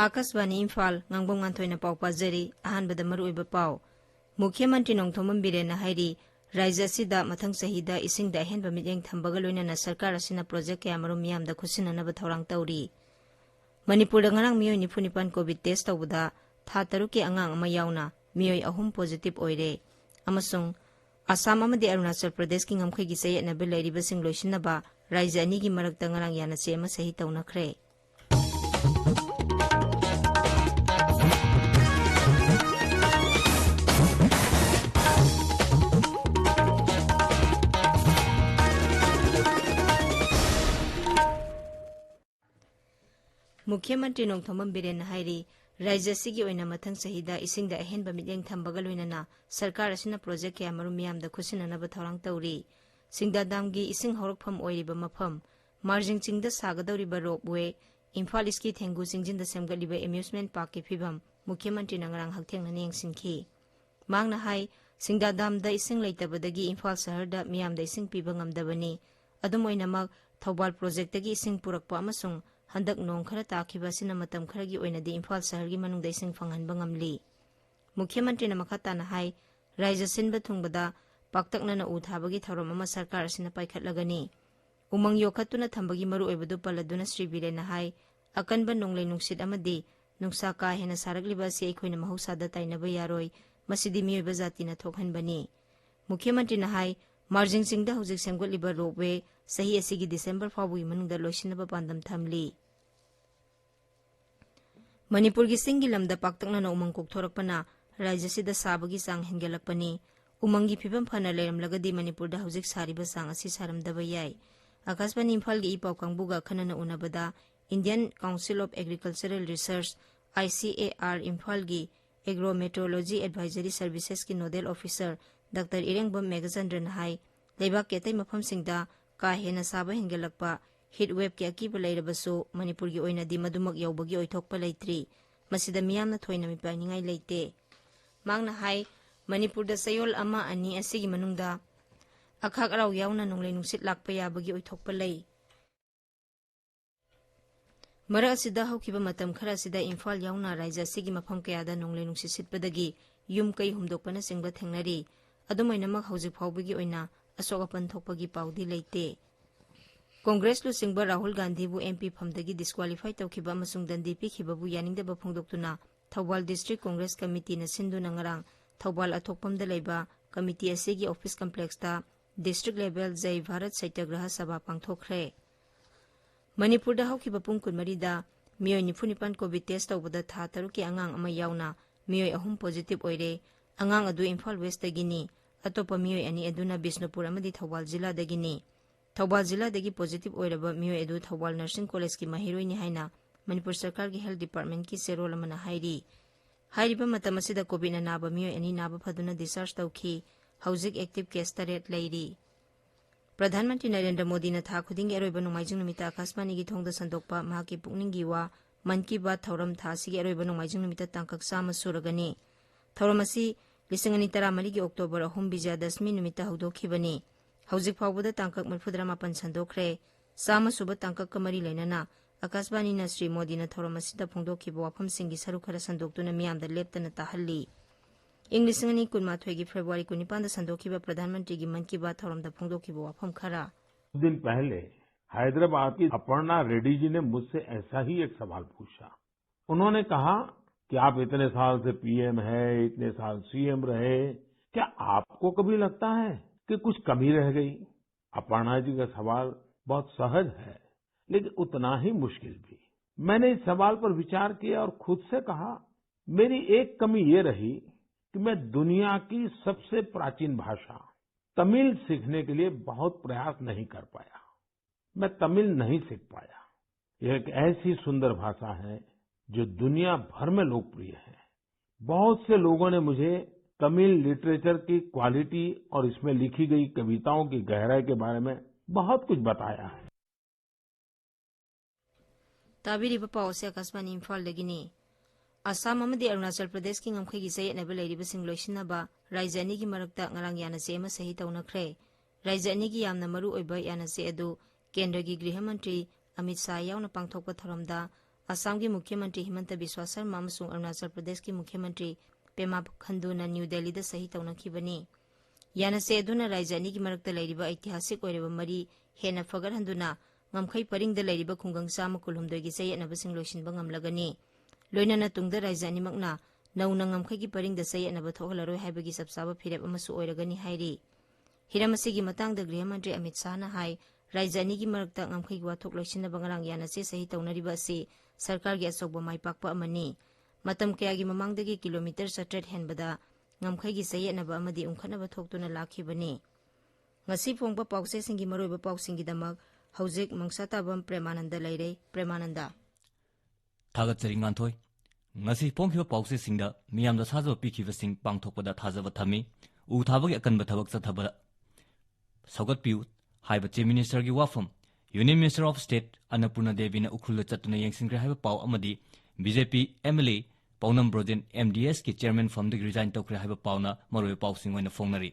Akashvani Imphal Ngangbam Nganthoi पाव पाजरी अहानबद मरुइब पाव मुख्यमंत्री नोंथोमम villain हाइरी राज्य असिदा मथंग सहिदा इसिंग दा हेनबा मिजेंग थंबगा लोइना सरकार असिना प्रोजेक्ट कया मरुम मियामदा खुसिननब थौरांग तौरी मणिपुर ngarang मियोय निफुनिपान कोविड टेस्ट तौबदा था तरुके अंगांग अमा यावना मियोय अहुम पॉजिटिव ओइरे अमसुंग आसाम अमदि अरुणाचल प्रदेश की ngमखैगी सयेनबे लैरिबसिंग लोइसिनबा राज्य अनिगी मरक्ता ngarang याना सेमा सही तौनखरे मुख्यमंत्री नोंथोमम बिरेन हाइरी राज्य सिगी ओइना मथंग सहिदा इसिंगदा अहेनबा मिजेंग थंबगा लोइनाना सरकार असिना प्रोजेक्ट कया मरुम मियामदा खुसिननब थौरांग तौरी सिंगदादामगी इसिंग हौरकफम ओइरिबा मफम मार्जिंग चिंगदा सागदौरिबा रोपवे इम्फाल इसकी थेंगु सिंजिंदा सेमगलिबा एम्यूजमेंट पार्क के फिबम मुख्यमंत्री नंगरांग हक्थेंगना येंसिनखी मांगना हाई सिंगदादामदा इसिंग लैतबदगी इम्फाल शहरदा मियामदा इसिंग पीबा ngamdabani अदुम ओइनामक थौबाल प्रोजेक्टगी इसिंग पुरकपा अमसुंग हंदक नोंग खरा ताखिबासिना मतम खरगी ओइनादि इम्फाल शहरगी मनुंगदा इसिंग फंगहनबा ngamli मुख्यमंत्री न मखाताना हाई राज्य सिनबा थुंगबदा पाक्तकना उ थाबगी थौरम अमा सरकार असिना पाइखतलगनी उमंग योखतुना थंबगी मरु ओइबदु पल्लदुना श्री बिरेना हाई अकनबा नोंगलै नुंगसित अमदि नुंगसा का हेना सारगलिबा से अखोइना महौसादा ताइनबा यारोय मसिदि मियोइबा जातिना थोकहनबनी मुख्यमंत्री न हाई मार्जिंग सिंगदा हौजिक सेमगलिबा रोपवे सही असिगी दिसंबर फावबुगी मनुंगदा लोइसिनबा पांदम थमली मणिपुर की सिंगी लमदा पाक्तकना उमंग कोकथोरकपना राज्य सिदा साबगी चांग हेंगेलकपनी उमंगी फिबम फना लेरमलगदी मणिपुरदा हौजिक सारिबा चांग असि सारमदबा याय आकाशवाणी इम्फाल की इपाव कांगबुगा खनना उनबदा Indian council of agricultural research ICAR Imphal की एग्रोमेट्रोलॉजी एडवाइजरी सर्विसेज की नोडल ऑफिसर डॉक्टर इरेंगबम मेगचंद्रन हाई लेबाक के अतै मफमसिंगदा का हेना साबा हेंगेलकपा हिट वेब के अकीब लेरबसु मणिपुर की ओइनादि मदुमक यौबगी ओइथोकपा लेत्रि मसिदा मियामना थोइना मिपाइनिंगाई लेते मांगना हाई मणिपुरदा सयोल अमा अनि असिगी मनुंगदा अखाक अराव यावना नोंगलै नुंसित लाकपा याबगी ओइथोकपा लै मरा असिदा हौखिबा मतम खरा असिदा इम्फाल यावना राज्य असिगी मफम कयादा नोंगलै नुंसित सिटपदगी युम कै हुमदोकपना सिंगबा थेंगनरी अदुमैनमक हौजिक फावबगी ओइना अशोक अपन थोकपगी पाउदी लेते कांग्रेस लुसिंगबा राहुल गांधी बु MP फमदगी डिस्क्वालीफाई तौखिबा अमसुंग दंदी पिखिबाबु यानिंगदबा फोंदोक्तुना थौबाल डिस्ट्रिक्ट कांग्रेस कमिटी न सिंधुना ngarang थौबाल अथोकपमदा लेबा कमिटी असिगी ऑफिस कॉम्प्लेक्सता डिस्ट्रिक्ट लेवल जय भारत सत्याग्रह सभा पांगथोखरे मणिपुरदा हौखिबा पुंग कुनमरीदा मियोय निफुनिपान कोविड टेस्ट तौबदा था तरुकी अंगांग अमा यावना मियोय अहुम पॉजिटिव ओइरे अंगांग अदु इम्फाल वेस्ट दगिनी अतोपा मियोय अनि अदुना बिष्णुपुर अमदि थौबाल जिला दगिनी थौबाल जिला दगी पॉजिटिव ओइरबा मियोय अदु थौबाल नर्सिंग कॉलेज की महिरोइनी हाइना मणिपुर सरकार की हेल्थ डिपार्टमेंट की सेरोल अमना हाइरी हाइरिबा मतम असिदा कोविड नाबा मियोय अनि नाबा फदुना डिस्चार्ज तौखी हौजिक एक्टिव केस 8 लैरी प्रधानमंत्री नरेंद्र मोदी ने था खुदिंग एरोइबा नोंमाइजिंग नुमिता आकाशवाणी की थोंगदा संदोकपा महाकी पुकनिंगी वा मन की बात थौरम था सिगी एरोइबा नोंमाइजिंग नुमिता तांकक साम सुरगनी थौरम असि 2013 की अक्टोबर 3 विजयदशमी नुमिता हौदोखिबनी हौजिक फावबदा तांकक 39 संदोखरे साम सुबा तांकक कमरी लेनना आकाशवाणी न श्री मोदी ने थौरम असिदा फोंदोखिबा वाफम सिंगी सरु खरा संदोक्तुना मियामदा लेप्तना ताहल्ली इंग 2012 की फरवरी 19 संदोखिबा प्रधानमंत्री की मन की बात थौरमदा फोंदोखिबा वाफम खरा दिन पहले हैदराबाद की अपर्णा रेड्डी जी ने मुझसे ऐसा ही एक सवाल पूछा उन्होंने कहा कि आप इतने साल से PM है इतने साल CM रहे क्या आपको कभी लगता है कि कुछ कमी रह गई अपर्णा जी का सवाल बहुत सहज है लेकिन उतना ही मुश्किल भी मैंने इस सवाल पर विचार किया और खुद से कहा मेरी एक कमी ये रही कि मैं दुनिया की सबसे प्राचीन भाषा तमिल सीखने के लिए बहुत प्रयास नहीं कर पाया मैं तमिल नहीं सीख पाया यह एक ऐसी सुंदर भाषा है जो दुनिया भर में लोकप्रिय है बहुत से लोगों ने मुझे तमिल लिटरेचर की क्वालिटी और इसमें लिखी गई कविताओं की गहराई के बारे में बहुत कुछ बताया है ताबिरिबा पावसे आकाशवाणी इम्फाल दगिनी असम अमदि अरुणाचल प्रदेश की ngमखैगी सयेनबा लेरिबसिंग लोइसिनबा राज्य अनिगी मरक्ता ngarang यानसे अमा सही तौनखरे राज्य अनिगी यामना मरु ओइबा यानसे अदु केंद्र की गृह मंत्री अमित शाह यावना पांगथोकपा थौरमदा असम की मुख्यमंत्री हिमंत बिस्वा शर्मा अमसुंग अरुणाचल प्रदेश की मुख्यमंत्री पेमा खंडूना न्यू दिल्ली दा सही तौनखिबनी यानसे अदुना राज्य अनी की मरक्ता लैरिबा ऐतिहासिक ओइरबा मरी हेना फगरहंदुना ngamkhai paringda lairiba khungang chama kulhumdoi gi sayatnabasing loisinba ngamlagani loinana tungda राज्य animakna nauna ngamkhai gi paringda sayatnaba thoklaroi haibagi sabsaba phirep amasu oiragani hairi hiramasi gi matangda गृह मंत्री अमित शाह ना हाई राज्य अनि gi marakta ngamkhai gi wathok loisinaba ngarang yanase sahi taunariba asi sarkar gi asokba maipakpa amani matam kaya gi mamangdagi kilometer 7 henbada ngamkhai gi sayatnaba amadi ungkhanaba thoktuna lakhibani ngasi phongba pause singi maroiba pausingi damak Hauzik Mangsatabam Premananda Leire Premananda Thagatsari Nganthoi ngasi pongkhiba pause singda miyamda sajo pikhiba sing pangthokpada thajaba thami u thabagi akanba thabak chathaba saugat piu haiba chief minister gi wafam union minister of state Annapurna Devi na ukhulda chatuna yengsingre haiba pau amadi BJP MLA Paunam Broden MDS ki chairman from the resign tokre haiba pauna maroi pausing oina fongnari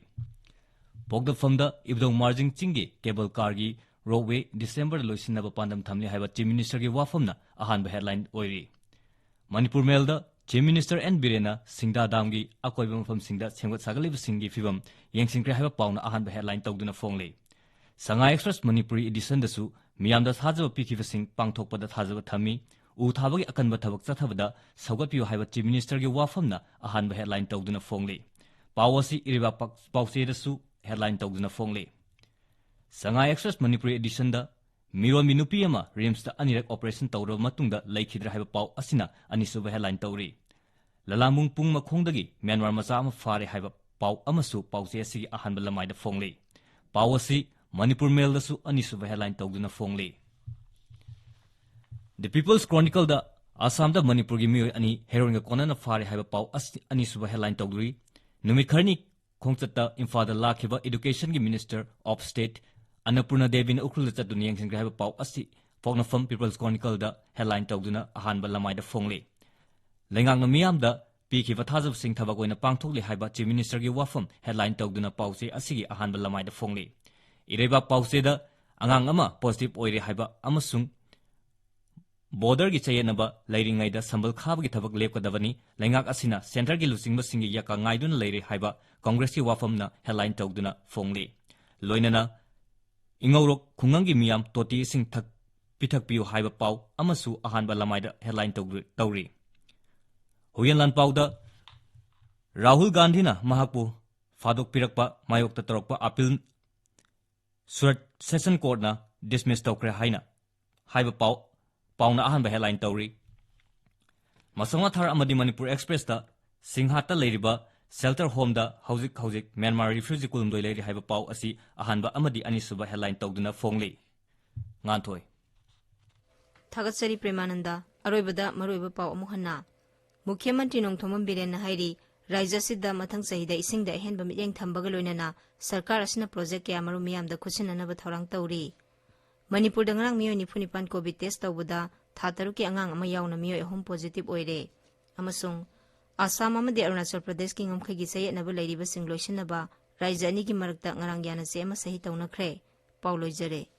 pogda famda ibdong marjing chingi cable car gi roadway December loisinaba pandam thamli haiba chief minister gi wafamna ahanba headline oiri Manipur Mail da chief minister N Birena Singda Damgi akoiba mafam singda semgat sagaliba singi fibam yengsingre haiba pauna ahanba headline tawduna fongle Sanga Express Manipuri edition da su miyamda thajaba pikhiba sing pangthokpada thajaba thami u thabagi akanba thabak chathabada saugat piu haiba chief minister gi wafamna ahanba headline tawduna fongle pawasi iriba pause da su headline tawduna fongle Sanga Express Manipuri edition da Miro Minupi ama Rims da anirak operation tawra matungda laikhidra haiba paw asina anisuba headline tawri Lalamung pung makhongdagi Myanmar macha ama fare haiba paw amasu pawse asigi ahanba lamai da fongle pawasi Manipur Mail da su anisuba headline tawduna fongle The People's Chronicle da Assam da Manipur gi mioi ani heroin ga konana fare haiba paw anisuba headline tawduri numit kharni khongchatta Imphal da lakhiba education gi minister of state Annapurna Devi na ukhul cha dunia sing grahaba pau asi fogna from People's Chronicle da headline tawduna ahan ba lamai da fongle lengang na miyam da pi khiba thajab sing thaba goina pangthokli haiba chief minister gi wafam headline tawduna pause asigi ahan ba lamai da fongle ireba pause da angang ama positive oire haiba amasung border gi chayenaba lairingai da sambal khab gi thabak lepkadabani lengak asina center gi lusingba singi yaka ngaiduna leire haiba congress gi wafam na headline tawduna fongle loinana Ingorok Kungangi Miam Toti Sing Thak Pitak Piu Haiba Pau Amasu Ahanba Lamaida headline Tauri Huyanlan Pauda Rahul Gandhi na Mahakpu Fadok Pirakpa Mayok Tatarokpa Appeal Surat Session Court na dismiss Tokre Haina Haiba Pau Pauna Ahanba headline Tauri Masanga Thar Amadi Manipur Express da Singhata Leriba Shelter home da Hauzik Myanmar refugee kulumdoi leiri haiba pau asi ahanba amadi anisuba headline tawduna fongle Nganthoi Thagatsari Premananda aroibada maroiba pau amuhanna Mukhyamanत्री Nongthomam Birena hairi Rajya Sidda mathang sahida isingda ahenba mityeng thambaga loinana sarkar asina project kya maru miyamda khusinanaba thorang tawri Manipur da ngarang miyoi 95 covid test tawbada tha taruki angang ama yauna miyoi ahum positive oire amasung Assam amadi Arunachal Pradesh ki ngamkhai gi sayatnaba lairiba sing loisinaba Rajya ani gi marakta ngarang yana se ama sahi tawnakre Pauloi jare